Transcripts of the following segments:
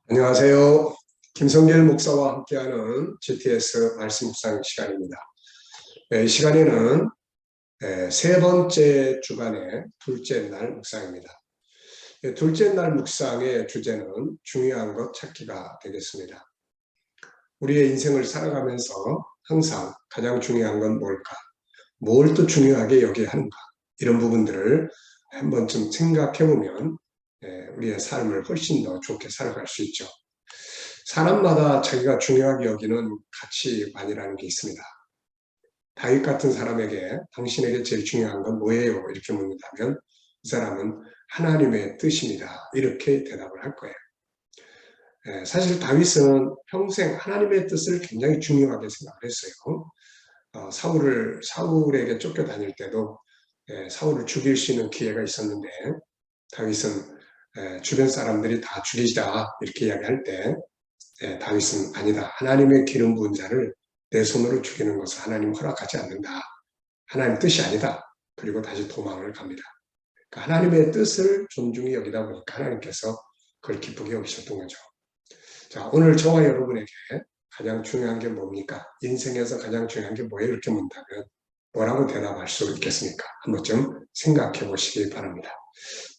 안녕하세요. 김성길 목사와 함께하는 GTS 말씀 묵상 시간입니다. 이 시간에는 세 번째 주간의 둘째 날 묵상입니다. 둘째 날 묵상의 주제는 중요한 것 찾기가 되겠습니다. 우리의 인생을 살아가면서 항상 가장 중요한 건 뭘까? 뭘 또 중요하게 여겨야 하는가? 이런 부분들을 한 번쯤 생각해 보면 우리의 삶을 훨씬 더 좋게 살아갈 수 있죠. 사람마다 자기가 중요하게 여기는 가치관이라는 게 있습니다. 다윗 같은 사람에게 당신에게 제일 중요한 건 뭐예요? 이렇게 묻는다면 이 사람은 하나님의 뜻입니다. 이렇게 대답을 할 거예요. 사실 다윗은 평생 하나님의 뜻을 굉장히 중요하게 생각을 했어요. 사울에게 쫓겨다닐 때도 사울을 죽일 수 있는 기회가 있었는데 다윗은 주변 사람들이 다 죽이자 이렇게 이야기할 때 다윗은 아니다. 하나님의 기름 부은 자를 내 손으로 죽이는 것을 하나님 허락하지 않는다. 하나님 뜻이 아니다. 그리고 다시 도망을 갑니다. 그러니까 하나님의 뜻을 존중히 여기다 보니까 하나님께서 그걸 기쁘게 여기셨던 거죠. 자, 오늘 저와 여러분에게 가장 중요한 게 뭡니까? 인생에서 가장 중요한 게 뭐예요? 이렇게 묻는다면 뭐라고 대답할 수 있겠습니까? 한 번쯤 생각해 보시기 바랍니다.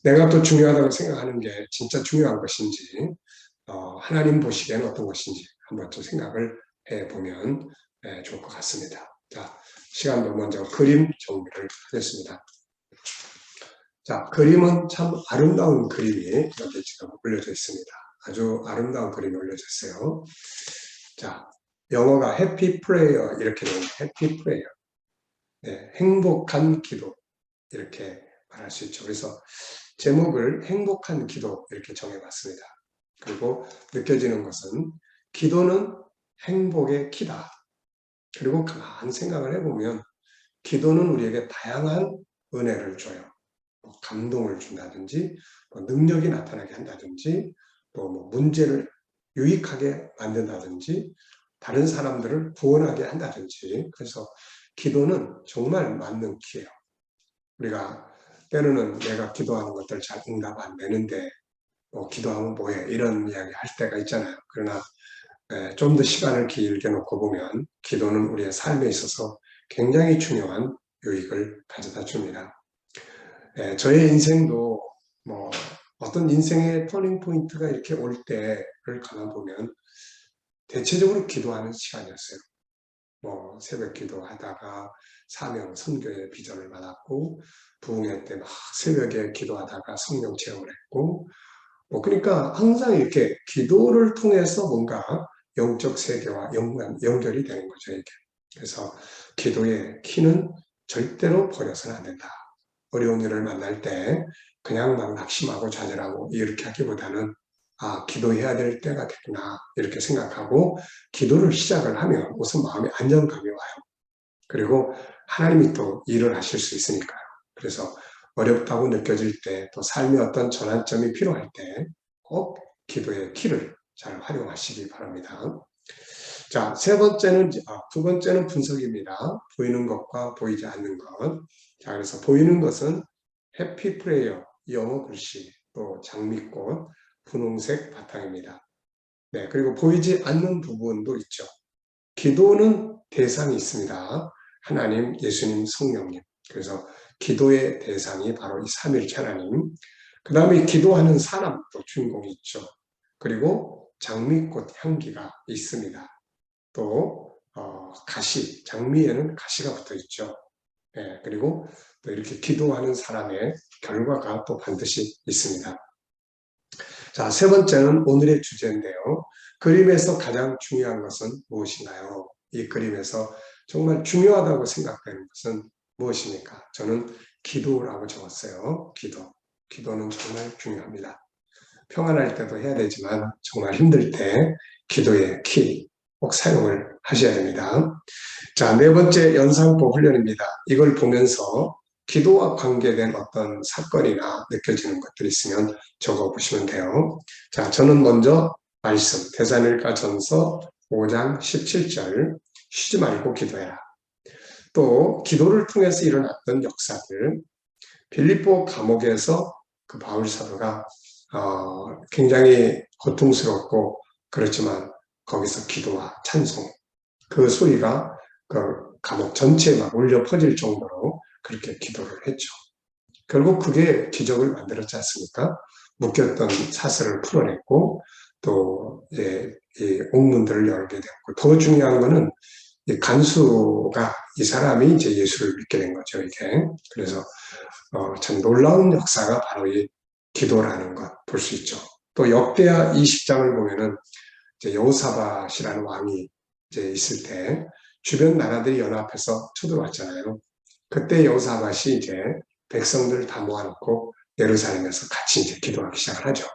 내가 또 중요하다고 생각하는 게 진짜 중요한 것인지 하나님 보시기에는 어떤 것인지 한 번쯤 생각을 해보면 좋을 것 같습니다. 자, 시간도 먼저 그림 정리를 하겠습니다. 자, 그림은 참 아름다운 그림이 여기 지금 올려져 있습니다. 아주 아름다운 그림이 올려져 있어요. 자, 영어가 해피 프레이어 이렇게 되는 해피 프레이어. 네, 행복한 기도 이렇게 말할 수 있죠. 그래서 제목을 행복한 기도 이렇게 정해봤습니다. 그리고 느껴지는 것은 기도는 행복의 키다. 그리고 가만 생각을 해보면 기도는 우리에게 다양한 은혜를 줘요. 감동을 준다든지 능력이 나타나게 한다든지 또 문제를 유익하게 만든다든지 다른 사람들을 구원하게 한다든지 그래서 기도는 정말 맞는 키예요. 우리가 때로는 내가 기도하는 것들 잘 응답 안 되는데 기도하면 뭐해 이런 이야기 할 때가 있잖아요. 그러나 좀 더 시간을 길게 놓고 보면 기도는 우리의 삶에 있어서 굉장히 중요한 유익을 가져다 줍니다. 저의 인생도 뭐 어떤 인생의 터닝 포인트가 이렇게 올 때를 가만 보면 대체적으로 기도하는 시간이었어요. 뭐 새벽 기도하다가 사명 선교의 비전을 받았고 부흥회 때 막 새벽에 기도하다가 성령 체험을 했고 그러니까 항상 이렇게 기도를 통해서 뭔가 영적 세계와 연결이 되는 거죠, 이게. 그래서 기도의 키는 절대로 버려서는 안 된다. 어려운 일을 만날 때 그냥 막 낙심하고 좌절하고 이렇게 하기보다는 기도해야 될 때가 됐구나 이렇게 생각하고 기도를 시작을 하면 우선 마음에 안정감이 와요. 그리고 하나님이 또 일을 하실 수 있으니까요. 그래서 어렵다고 느껴질 때 또 삶의 어떤 전환점이 필요할 때 꼭 기도의 키를 잘 활용하시기 바랍니다. 자, 두 번째는 분석입니다. 보이는 것과 보이지 않는 것. 자, 그래서 보이는 것은 해피 프레이어, 영어 글씨, 또 장미꽃, 분홍색 바탕입니다. 네, 그리고 보이지 않는 부분도 있죠. 기도는 대상이 있습니다. 하나님, 예수님, 성령님. 그래서 기도의 대상이 바로 이 삼위일체 하나님. 그 다음에 기도하는 사람도 주인공이 있죠. 그리고 장미꽃 향기가 있습니다. 또 가시, 장미에는 가시가 붙어 있죠. 그리고 또 이렇게 기도하는 사람의 결과가 또 반드시 있습니다. 자, 세 번째는 오늘의 주제인데요. 그림에서 가장 중요한 것은 무엇인가요? 이 그림에서 정말 중요하다고 생각되는 것은 무엇입니까? 저는 기도라고 적었어요. 기도는 정말 중요합니다. 평안할 때도 해야 되지만 정말 힘들 때 기도의 키 꼭 사용을 하셔야 됩니다. 자, 네 번째 연상법 훈련입니다. 이걸 보면서 기도와 관계된 어떤 사건이나 느껴지는 것들이 있으면 적어보시면 돼요. 자, 저는 먼저 말씀, 데살로니가전서 5장 17절 쉬지 말고 기도해라. 또 기도를 통해서 일어났던 역사들, 빌립보 감옥에서 그 바울 사도가 굉장히 고통스럽고 그렇지만 거기서 기도와 찬송, 그 소리가 그 감옥 전체에 막 울려 퍼질 정도로 그렇게 기도를 했죠. 결국 그게 기적을 만들었지 않습니까? 묶였던 사슬을 풀어냈고 또 이제 이 옥문들을 열게 됐고, 더 중요한 거는 이 간수가, 이 사람이 이제 예수를 믿게 된 거죠, 이게. 그래서 참 놀라운 역사가 바로 이 기도라는 것 볼 수 있죠. 또 역대하 20장을 보면은 이제 여호사밧이라는 왕이 이제 있을 때 주변 나라들이 연합해서 쳐들어왔잖아요. 그때 여호사밧이 이제 백성들을 다 모아놓고 예루살렘에서 같이 이제 기도하기 시작을 하죠.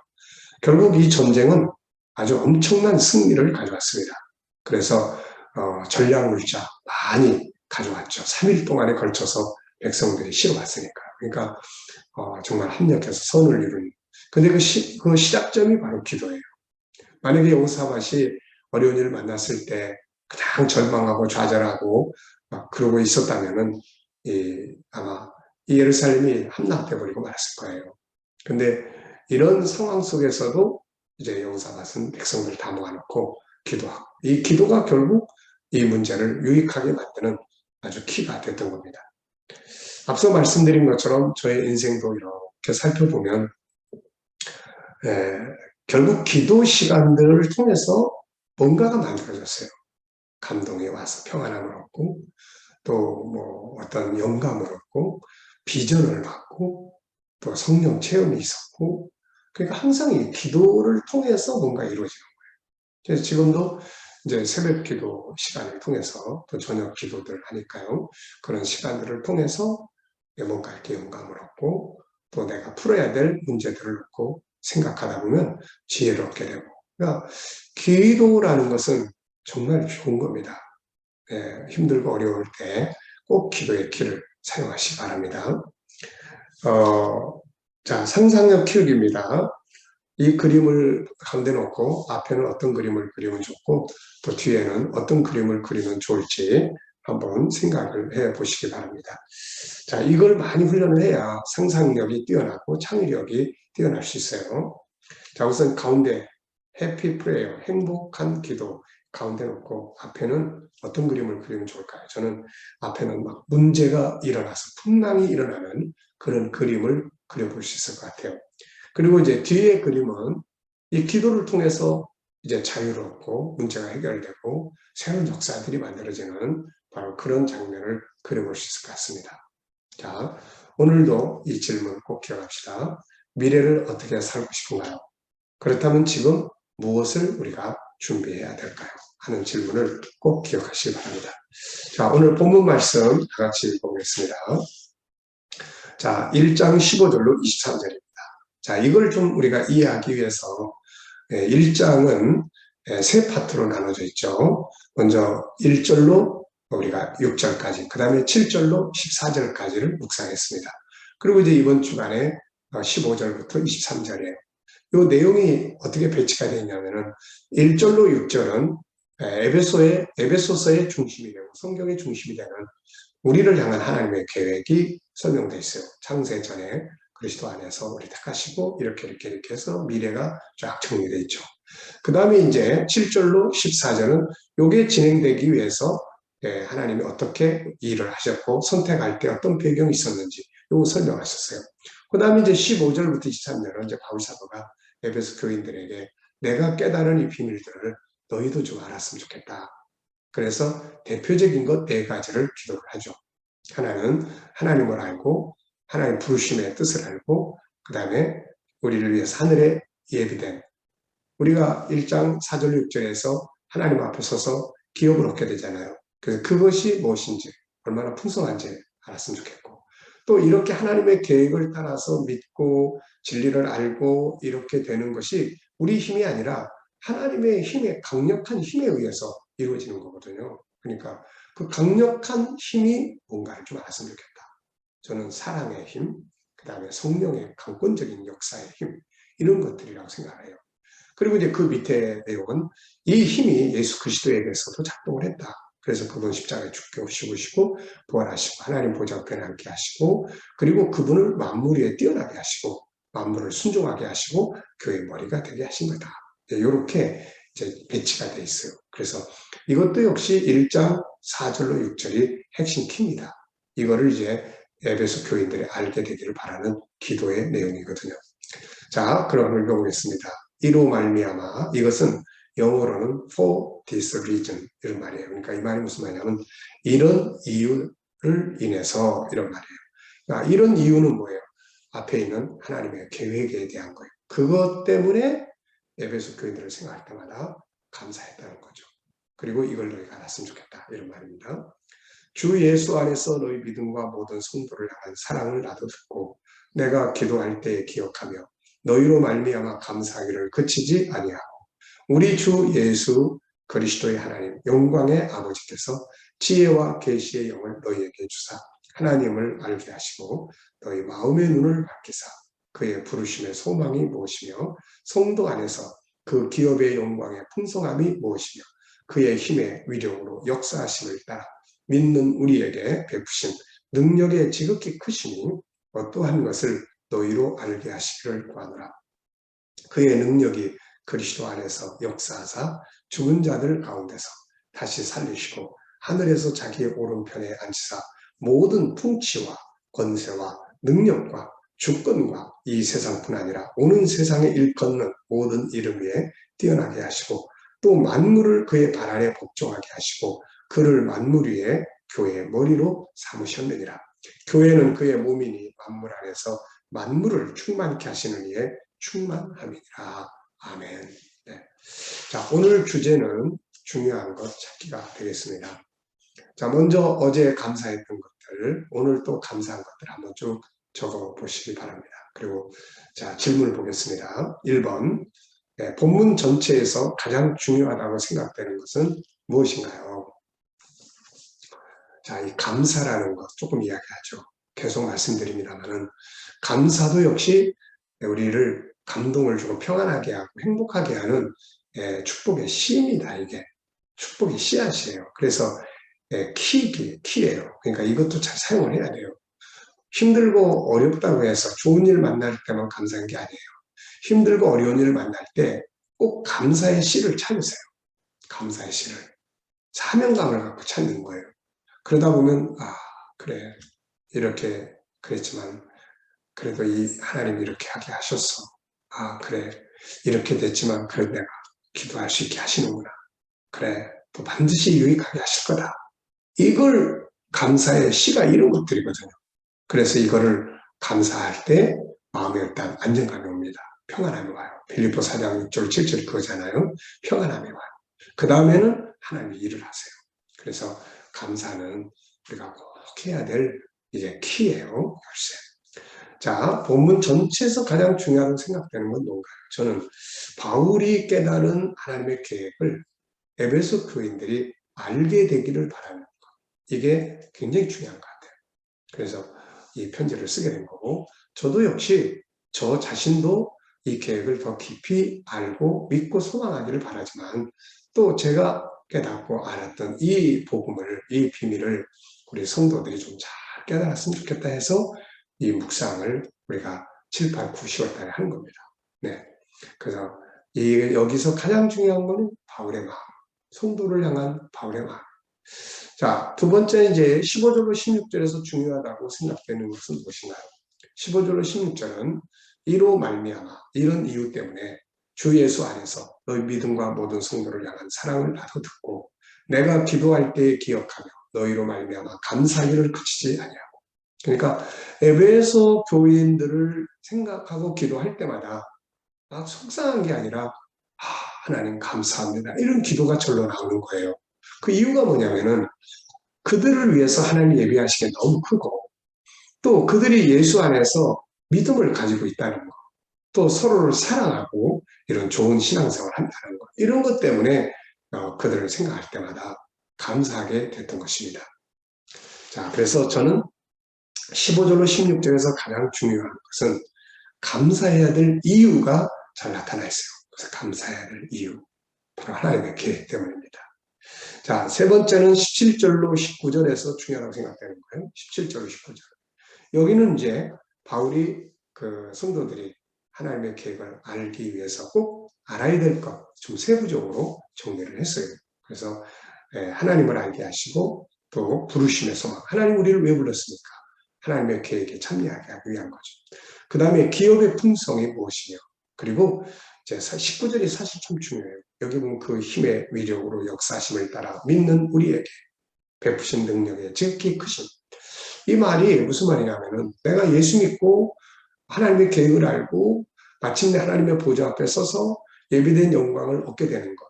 결국 이 전쟁은 아주 엄청난 승리를 가져왔습니다. 그래서 전략물자 많이 가져왔죠. 3일 동안에 걸쳐서 백성들이 실어왔으니까요. 그러니까 정말 합력해서 선을 이룬. 근데 그 시작점이 바로 기도예요. 만약에 여호사밧이 어려운 일을 만났을 때 그냥 절망하고 좌절하고 막 그러고 있었다면은 아마 이 예루살렘이 함락돼 버리고 말았을 거예요. 근데 이런 상황 속에서도 이제 여호사밧은 백성들을 다 모아놓고 기도하고, 이 기도가 결국 이 문제를 유익하게 만드는 아주 키가 됐던 겁니다. 앞서 말씀드린 것처럼 저의 인생도 이렇게 살펴보면 결국 기도 시간들을 통해서 뭔가가 만들어졌어요. 감동이 와서 평안함을 얻고 또 뭐 어떤 영감을 얻고 비전을 받고 또 성령 체험이 있었고, 그러니까 항상 이 기도를 통해서 뭔가 이루어지는 거예요. 그래서 지금도 이제 새벽 기도 시간을 통해서 또 저녁 기도들 하니까요. 그런 시간들을 통해서 뭔가 이렇게 영감을 얻고 또 내가 풀어야 될 문제들을 얻고 생각하다 보면 지혜를 얻게 되고. 그러니까 기도라는 것은 정말 좋은 겁니다. 힘들고 어려울 때 꼭 기도의 키를 사용하시기 바랍니다. 자, 상상력 키우기입니다. 이 그림을 가운데 놓고 앞에는 어떤 그림을 그리면 좋고 또 뒤에는 어떤 그림을 그리면 좋을지 한번 생각을 해 보시기 바랍니다. 자, 이걸 많이 훈련을 해야 상상력이 뛰어나고 창의력이 뛰어날 수 있어요. 자, 우선 가운데 해피 프레이어, 행복한 기도 가운데 놓고 앞에는 어떤 그림을 그리면 좋을까요? 저는 앞에는 막 문제가 일어나서 풍랑이 일어나는 그런 그림을 그려볼 수 있을 것 같아요. 그리고 이제 뒤에 그림은 이 기도를 통해서 이제 자유롭고 문제가 해결되고 새로운 역사들이 만들어지는 바로 그런 장면을 그려볼 수 있을 것 같습니다. 자, 오늘도 이 질문 꼭 기억합시다. 미래를 어떻게 살고 싶은가요? 그렇다면 지금 무엇을 우리가 준비해야 될까요? 하는 질문을 꼭 기억하시기 바랍니다. 자, 오늘 본문 말씀 다 같이 읽어보겠습니다. 자, 1장 15절로 23절입니다. 자, 이걸 좀 우리가 이해하기 위해서 1장은 세 파트로 나눠져 있죠. 먼저 1절로 우리가 6절까지, 그 다음에 7절로 14절까지를 묵상했습니다. 그리고 이제 이번 주간에 15절부터 23절이에요. 이 내용이 어떻게 배치가 되어 있냐면은 1절로 6절은 에베소서의 중심이 되고 성경의 중심이 되는 우리를 향한 하나님의 계획이 설명되어 있어요. 창세 전에 그리스도 안에서 우리 택하시고 이렇게 해서 미래가 쫙 정리되어 있죠. 그 다음에 이제 7절로 14절은 이게 진행되기 위해서 하나님이 어떻게 일을 하셨고 선택할 때 어떤 배경이 있었는지 이거 설명하셨어요. 그 다음에 이제 15절부터 23절은 이제 바울 사도가 에베소 교인들에게 내가 깨달은 이 비밀들을 너희도 좀 알았으면 좋겠다. 그래서 대표적인 것 네 가지를 기도를 하죠. 하나는 하나님을 알고 하나님 부르심의 뜻을 알고 그 다음에 우리를 위해서 하늘에 예비된, 우리가 1장 4절 6절에서 하나님 앞에 서서 기업을 얻게 되잖아요. 그래서 그것이 무엇인지 얼마나 풍성한지 알았으면 좋겠고, 또 이렇게 하나님의 계획을 따라서 믿고 진리를 알고 이렇게 되는 것이 우리 힘이 아니라 하나님의 힘에, 강력한 힘에 의해서 이루어지는 거거든요. 그러니까 그 강력한 힘이 뭔가를 좀 알았으면 좋겠다. 저는 사랑의 힘, 그 다음에 성령의 강권적인 역사의 힘, 이런 것들이라고 생각해요. 그리고 이제 그 밑에 내용은 이 힘이 예수 그리스도에게서도 작동을 했다. 그래서 그분 십자가에 죽으시고 부활하시고 하나님 보좌 앞에 앉게 하시고 그리고 그분을 만물 위에 뛰어나게 하시고 만물을 순종하게 하시고 교회의 머리가 되게 하신 거다. 이렇게 이제 배치가 돼 있어요. 그래서 이것도 역시 1장 4절로 6절이 핵심 키입니다. 이거를 이제 에베소 교인들이 알게 되기를 바라는 기도의 내용이거든요. 자, 그럼 읽어보겠습니다. 이로 말미암아, 이것은 영어로는 for this reason 이런 말이에요. 그러니까 이 말이 무슨 말이냐면 이런 이유를 인해서 이런 말이에요. 그러니까 이런 이유는 뭐예요? 앞에 있는 하나님의 계획에 대한 거예요. 그것 때문에 에베소 교인들을 생각할 때마다 감사했다는 거죠. 그리고 이걸 너희가 알았으면 좋겠다 이런 말입니다. 주 예수 안에서 너희 믿음과 모든 성도를 향한 사랑을 나도 듣고 내가 기도할 때에 기억하며 너희로 말미암아 감사하기를 그치지 아니하고 우리 주 예수 그리스도의 하나님 영광의 아버지께서 지혜와 계시의 영을 너희에게 주사 하나님을 알게 하시고 너희 마음의 눈을 밝히사 그의 부르심의 소망이 무엇이며 성도 안에서 그 기업의 영광의 풍성함이 무엇이며 그의 힘의 위력으로 역사하심을 따라 믿는 우리에게 베푸신 능력의 지극히 크심이 어떠한 것을 너희로 알게 하시기를 구하노라. 그의 능력이 그리스도 안에서 역사하사 죽은 자들 가운데서 다시 살리시고 하늘에서 자기의 오른편에 앉히사 모든 통치와 권세와 능력과 주권과 이 세상뿐 아니라 오는 세상에 일컫는 모든 이름 위에 뛰어나게 하시고 또 만물을 그의 발 아래 복종하게 하시고 그를 만물 위에 교회의 머리로 삼으셨느니라. 교회는 그의 몸이니 만물 안에서 만물을 충만케 하시는 이의 충만함이니라. 아멘. 네. 자, 오늘 주제는 중요한 것 찾기가 되겠습니다. 자, 먼저 어제 감사했던 것들, 오늘 또 감사한 것들 한번 쭉 적어 보시기 바랍니다. 그리고 자, 질문을 보겠습니다. 1번. 네, 본문 전체에서 가장 중요하다고 생각되는 것은 무엇인가요? 자, 이 감사라는 것 조금 이야기하죠. 계속 말씀드립니다만은 감사도 역시 우리를 감동을 주고 평안하게 하고 행복하게 하는 축복의 씨입니다. 이게 축복의 씨앗이에요. 그래서 키예요. 그러니까 이것도 잘 사용을 해야 돼요. 힘들고 어렵다고 해서 좋은 일 만날 때만 감사한 게 아니에요. 힘들고 어려운 일을 만날 때 꼭 감사의 씨를 찾으세요. 감사의 씨를. 사명감을 갖고 찾는 거예요. 그러다 보면 그래 이렇게 그랬지만 그래도 이 하나님이 이렇게 하게 하셨어. 그래 이렇게 됐지만 그래도 내가 기도할 수 있게 하시는구나. 그래 또 반드시 유익하게 하실 거다. 이걸 감사의 씨가 이런 것들이거든요. 그래서 이거를 감사할 때 마음에 일단 안정감이 옵니다. 평안함이 와요. 빌립보 4장 6절 7절 그거잖아요. 평안함이 와요. 그 다음에는 하나님이 일을 하세요. 그래서 감사는 우리가 꼭 해야 될 이제 키예요. 열쇠. 자, 본문 전체에서 가장 중요하다고 생각되는 건 뭔가요? 저는 바울이 깨달은 하나님의 계획을 에베소 교인들이 알게 되기를 바라는 것. 이게 굉장히 중요한 것 같아요. 그래서 이 편지를 쓰게 된 거고 저도 역시 저 자신도 이 계획을 더 깊이 알고 믿고 소망하기를 바라지만 또 제가 깨닫고 알았던 이 복음을, 이 비밀을 우리 성도들이 좀 잘 깨달았으면 좋겠다 해서 이 묵상을 우리가 7, 8, 9, 10월 달에 하는 겁니다. 네. 그래서 여기서 가장 중요한 거는 바울의 마음, 성도를 향한 바울의 마음. 자, 두 번째 이제 15절로 16절에서 중요하다고 생각되는 것은 무엇인가요? 15절로 16절은 이로 말미암아 이런 이유 때문에 주 예수 안에서 너희 믿음과 모든 성도를 향한 사랑을 나도 듣고 내가 기도할 때 기억하며 너희로 말미암아 감사하기를 그치지 아니하고. 그러니까 에베소 교인들을 생각하고 기도할 때마다 속상한 게 아니라 하나님 감사합니다. 이런 기도가 절로 나오는 거예요. 그 이유가 뭐냐면은 그들을 위해서 하나님 예비하신 게 너무 크고 또 그들이 예수 안에서 믿음을 가지고 있다는 거, 또 서로를 사랑하고 이런 좋은 신앙생활을 한다는 것, 이런 것 때문에 그들을 생각할 때마다 감사하게 됐던 것입니다. 자, 그래서 저는 15절로 16절에서 가장 중요한 것은 감사해야 될 이유가 잘 나타나 있어요. 그래서 감사해야 될 이유, 바로 하나님의 계획 때문입니다. 자, 세 번째는 17절로 19절에서 중요하다고 생각되는 거예요. 17절로 19절. 여기는 이제 바울이 그 성도들이 하나님의 계획을 알기 위해서 꼭 알아야 될 것 좀 세부적으로 정리를 했어요. 그래서 하나님을 알게 하시고 또 부르심의 소망. 하나님 우리를 왜 불렀습니까? 하나님의 계획에 참여하게 하기 위한 거죠. 그 다음에 기업의 품성이 무엇이며 그리고 이제 19절이 사실 참 중요해요. 여기 보면 그 힘의 위력으로 역사하심을 따라 믿는 우리에게 베푸신 능력의 지극히 크신 이 말이 무슨 말이냐면은 내가 예수 믿고 하나님의 계획을 알고 마침내 하나님의 보좌 앞에 서서 예비된 영광을 얻게 되는 것.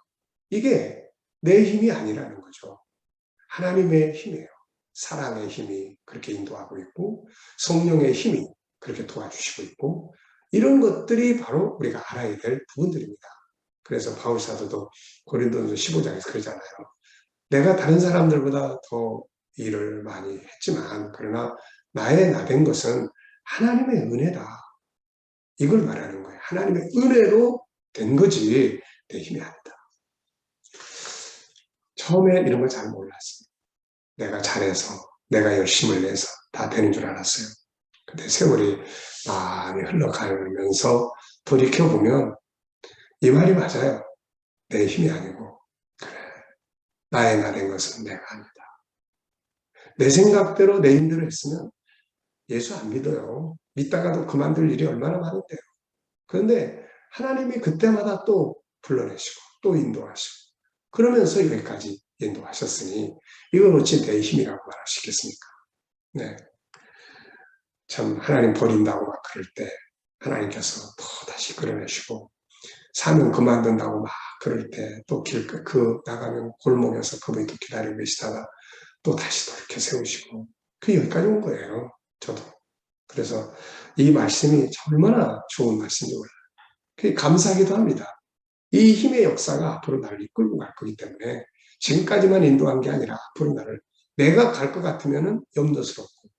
이게 내 힘이 아니라는 거죠. 하나님의 힘이에요. 사랑의 힘이 그렇게 인도하고 있고 성령의 힘이 그렇게 도와주시고 있고 이런 것들이 바로 우리가 알아야 될 부분들입니다. 그래서 바울 사도도 고린도전서 15장에서 그러잖아요. 내가 다른 사람들보다 더 일을 많이 했지만 그러나 나의 나된 것은 하나님의 은혜다. 이걸 말하는 거예요. 하나님의 은혜로 된 거지 내 힘이 아니다. 처음에 이런 걸 잘 몰랐어요. 내가 잘해서 내가 열심을 내서 다 되는 줄 알았어요. 근데 세월이 많이 흘러가면서 돌이켜보면 이 말이 맞아요. 내 힘이 아니고 그래 나의 나된 것은 내가 아니다. 내 생각대로 내 힘대로 했으면 예수 안 믿어요. 믿다가도 그만둘 일이 얼마나 많은데요. 그런데 하나님이 그때마다 또 불러내시고 또 인도하시고 그러면서 여기까지 인도하셨으니 이건 어찌 내 힘이라고 말할 수 있겠습니까? 네. 참 하나님 버린다고 막 그럴 때 하나님께서 또 다시 끌어내시고 사명 그만둔다고 막 그럴 때 또 나가면 골목에서 그분이 또 기다리고 계시다가 또 다시 또 이렇게 세우시고 그 여기까지 온 거예요. 저도. 그래서 이 말씀이 얼마나 좋은 말씀인지 몰라요. 그게 감사하기도 합니다. 이 힘의 역사가 앞으로 나를 이끌고 갈 거기 때문에 지금까지만 인도한 게 아니라 앞으로 나를 내가 갈 것 같으면 염려스럽고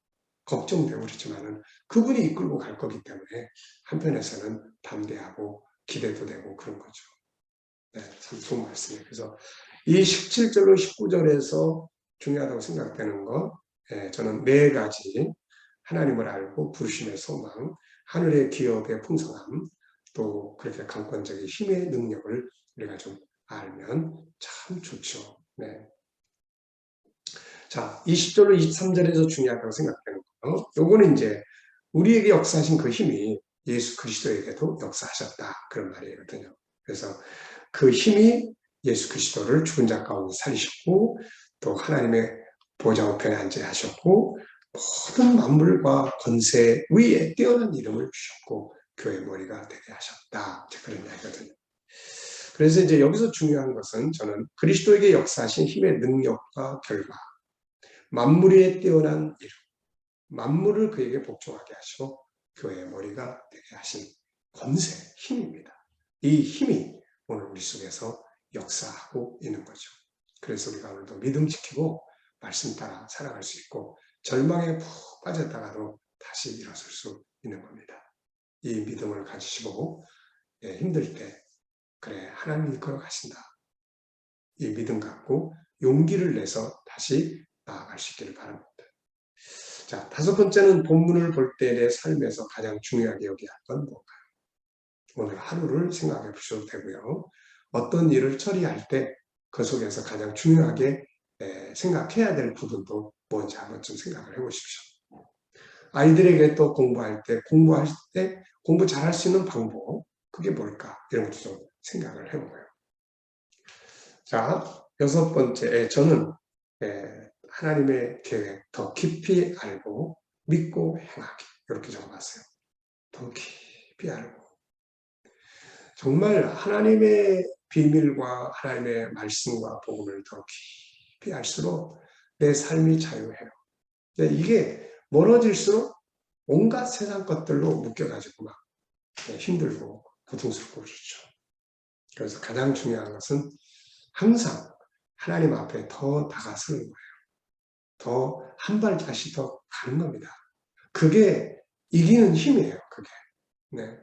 걱정되고 그렇지만은 그분이 이끌고 갈 거기 때문에 한편에서는 담대하고 기대도 되고 그런 거죠. 네, 참 좋은 말씀이에요. 그래서 이 17절로 19절에서 중요하다고 생각되는 거, 저는 네 가지 하나님을 알고 부르심의 소망, 하늘의 기업의 풍성함, 또 그렇게 강권적인 힘의 능력을 우리가 좀 알면 참 좋죠. 네. 자, 20절로 23절에서 중요하다고 생각되는 거. 요거는 이제 우리에게 역사하신 그 힘이 예수 그리스도에게도 역사하셨다. 그런 말이거든요. 그래서 그 힘이 예수 그리스도를 죽은 자 가운데 살리셨고 또 하나님의 보좌 우편에 앉게 하셨고 모든 만물과 권세 위에 뛰어난 이름을 주셨고 교회 머리가 되게 하셨다. 그런 이야기거든요. 그래서 이제 여기서 중요한 것은 저는 그리스도에게 역사하신 힘의 능력과 결과 만물에 뛰어난 이름 만물을 그에게 복종하게 하시고 교회의 머리가 되게 하신 권세, 힘입니다. 이 힘이 오늘 우리 속에서 역사하고 있는 거죠. 그래서 우리가 오늘도 믿음 지키고 말씀 따라 살아갈 수 있고 절망에 푹 빠졌다가도 다시 일어설 수 있는 겁니다. 이 믿음을 가지시고 힘들 때 그래 하나님이 이끌어 가신다. 이 믿음 갖고 용기를 내서 다시 나아갈 수 있기를 바랍니다. 자, 다섯 번째는 본문을 볼 때 내 삶에서 가장 중요하게 여겨야 할 건 뭔가요? 오늘 하루를 생각해 보셔도 되고요. 어떤 일을 처리할 때 그 속에서 가장 중요하게 생각해야 될 부분도 뭔지 한번 좀 생각을 해보십시오. 아이들에게 또 공부할 때 공부 잘할 수 있는 방법, 그게 뭘까? 이런 것도 좀 생각을 해보고요. 자, 여섯 번째, 저는 하나님의 계획 더 깊이 알고 믿고 행하기 이렇게 적어봤어요. 더 깊이 알고 정말 하나님의 비밀과 하나님의 말씀과 복음을 더 깊이 알수록 내 삶이 자유해요. 근데 이게 멀어질수록 온갖 세상 것들로 묶여가지고 막 힘들고 고통스럽고 그렇죠. 그래서 가장 중요한 것은 항상 하나님 앞에 더 다가서는 거예요. 더 한 발짝씩 더 가는 겁니다. 그게 이기는 힘이에요. 그게. 네.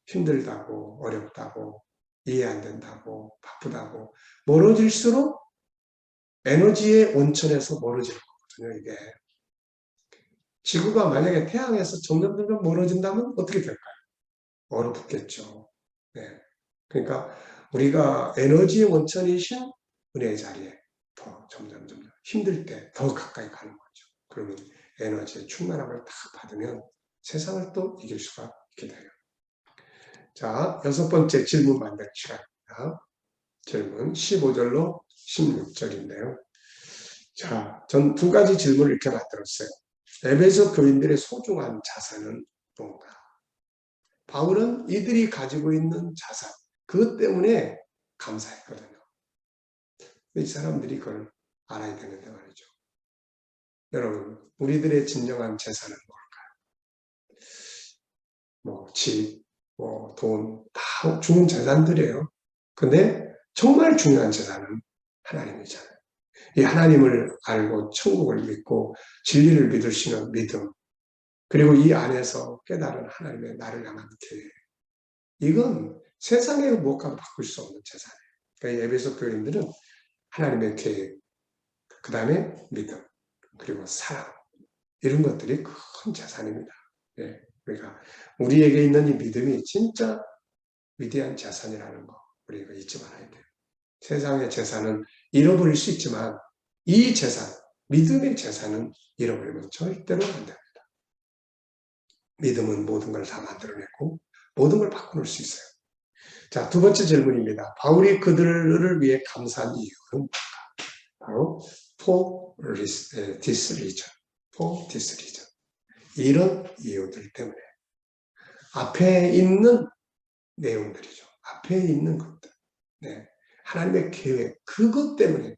힘들다고 어렵다고 이해 안 된다고 바쁘다고 멀어질수록 에너지의 온천에서 멀어지는 거거든요. 이게. 지구가 만약에 태양에서 점점 멀어진다면 어떻게 될까요? 얼어붙겠죠. 네. 그러니까 우리가 에너지의 원천이신 은혜의 자리에 더 점점 힘들 때 더 가까이 가는 거죠. 그러면 에너지의 충만함을 딱 받으면 세상을 또 이길 수가 있게 돼요. 자, 6번째 질문 만드는 시간입니다. 질문 15절로 16절인데요. 자, 전 2가지 질문을 이렇게 만들었어요. 에베소 교인들의 소중한 자산은 뭔가? 바울은 이들이 가지고 있는 자산, 그것 때문에 감사했거든요. 이 사람들이 그걸 알아야 되는데 말이죠. 여러분, 우리들의 진정한 재산은 뭘까요? 뭐, 집, 뭐, 돈, 다 좋은 재산들이에요. 근데 정말 중요한 재산은 하나님이잖아요. 이 하나님을 알고 천국을 믿고 진리를 믿을 수 있는 믿음, 그리고 이 안에서 깨달은 하나님의 나를 향한 계획, 이건 세상의 무엇과도 바꿀 수 없는 재산이에요. 그러니까 에베소 교인들은 하나님의 계획, 그 다음에 믿음, 그리고 사랑, 이런 것들이 큰 재산입니다. 예, 그러니까 우리에게 있는 이 믿음이 진짜 위대한 재산이라는 거 우리가 잊지 말아야 돼요. 세상의 재산은 잃어버릴 수 있지만 이 재산, 믿음의 재산은 잃어버리면 절대로 안 됩니다. 믿음은 모든 걸 다 만들어내고 모든 걸 바꿔놓을 수 있어요. 자, 2번째 질문입니다. 바울이 그들을 위해 감사한 이유는 뭔가? 바로 for this reason. for this reason. 이런 이유들 때문에 앞에 있는 내용들이죠. 앞에 있는 것들. 네. 하나님의 계획, 그것 때문에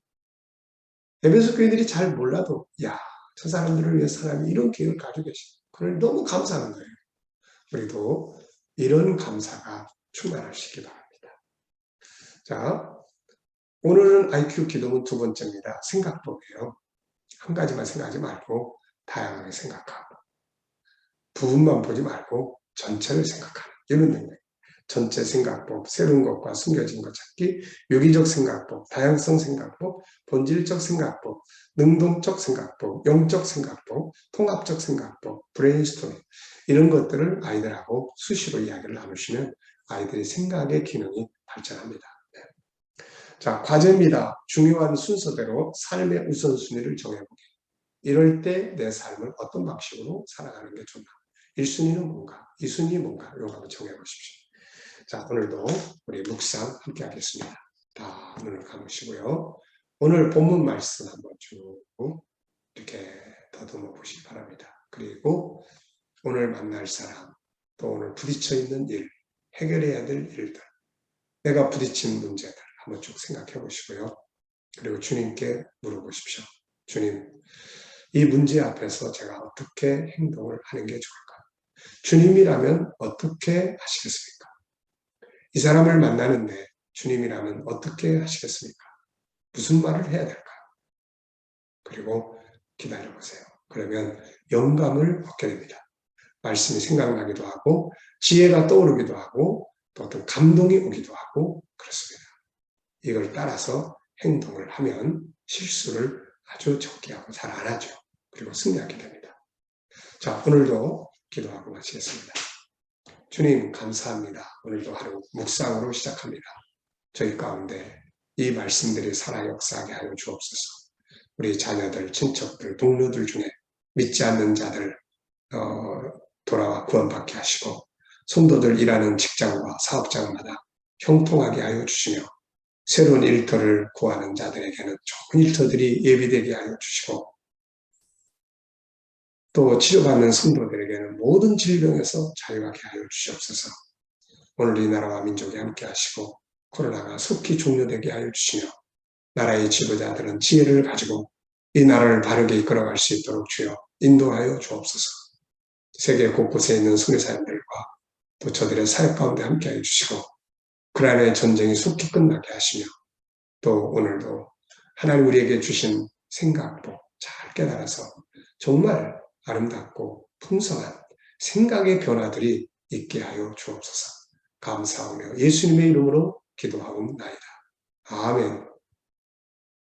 에베소 교인들이 잘 몰라도 야, 저 사람들을 위해 하나님이 이런 계획을 가지고 계시다. 그걸 너무 감사하는 거예요. 우리도 이런 감사가 충만하시기 바랍니다. 자, 오늘은 IQ 기도문 2번째입니다. 생각법이에요. 한 가지만 생각하지 말고 다양하게 생각하고 부분만 보지 말고 전체를 생각하는 이런 능력. 전체 생각법, 새로운 것과 숨겨진 것 찾기, 유기적 생각법, 다양성 생각법, 본질적 생각법, 능동적 생각법, 영적 생각법, 통합적 생각법, 브레인스토밍, 이런 것들을 아이들하고 수시로 이야기를 나누시면 아이들의 생각의 기능이 발전합니다. 네. 자, 과제입니다. 중요한 순서대로 삶의 우선순위를 정해보기. 이럴 때 내 삶을 어떤 방식으로 살아가는 게 좋나? 1순위는 뭔가? 2순위 뭔가? 이거 한번 정해보십시오. 자, 오늘도 우리 묵상 함께 하겠습니다. 다 눈을 감으시고요. 오늘 본문 말씀 한번 쭉 이렇게 더듬어 보시기 바랍니다. 그리고 오늘 만날 사람, 또 오늘 부딪혀 있는 일, 해결해야 될 일들, 내가 부딪힌 문제들 한번 쭉 생각해 보시고요. 그리고 주님께 물어보십시오. 주님, 이 문제 앞에서 제가 어떻게 행동을 하는 게 좋을까? 주님이라면 어떻게 하시겠습니까? 이 사람을 만나는데 주님이라면 어떻게 하시겠습니까? 무슨 말을 해야 될까요? 그리고 기다려보세요. 그러면 영감을 얻게 됩니다. 말씀이 생각나기도 하고 지혜가 떠오르기도 하고 또 어떤 감동이 오기도 하고 그렇습니다. 이걸 따라서 행동을 하면 실수를 아주 적게 하고 잘 안 하죠. 그리고 승리하게 됩니다. 자, 오늘도 기도하고 마치겠습니다. 주님 감사합니다. 오늘도 하루 묵상으로 시작합니다. 저희 가운데 이 말씀들이 살아 역사하게 하여 주옵소서. 우리 자녀들, 친척들, 동료들 중에 믿지 않는 자들 돌아와 구원받게 하시고 성도들 일하는 직장과 사업장마다 형통하게 하여 주시며 새로운 일터를 구하는 자들에게는 좋은 일터들이 예비되게 하여 주시고 또 치료받는 성도들에게는 모든 질병에서 자유하게 하여 주시옵소서. 오늘 이 나라와 민족이 함께 하시고 코로나가 속히 종료되게 하여 주시며 나라의 지도자들은 지혜를 가지고 이 나라를 바르게 이끌어갈 수 있도록 주여 인도하여 주옵소서. 세계 곳곳에 있는 선교사님들과 또 저들의 사역 가운데 함께하여 주시고 우크라이나의 전쟁이 속히 끝나게 하시며 또 오늘도 하나님 우리에게 주신 생각도 잘 깨달아서 정말 아름답고 풍성한 생각의 변화들이 있게 하여 주옵소서. 감사하며 예수님의 이름으로 기도하옵나이다. 아멘.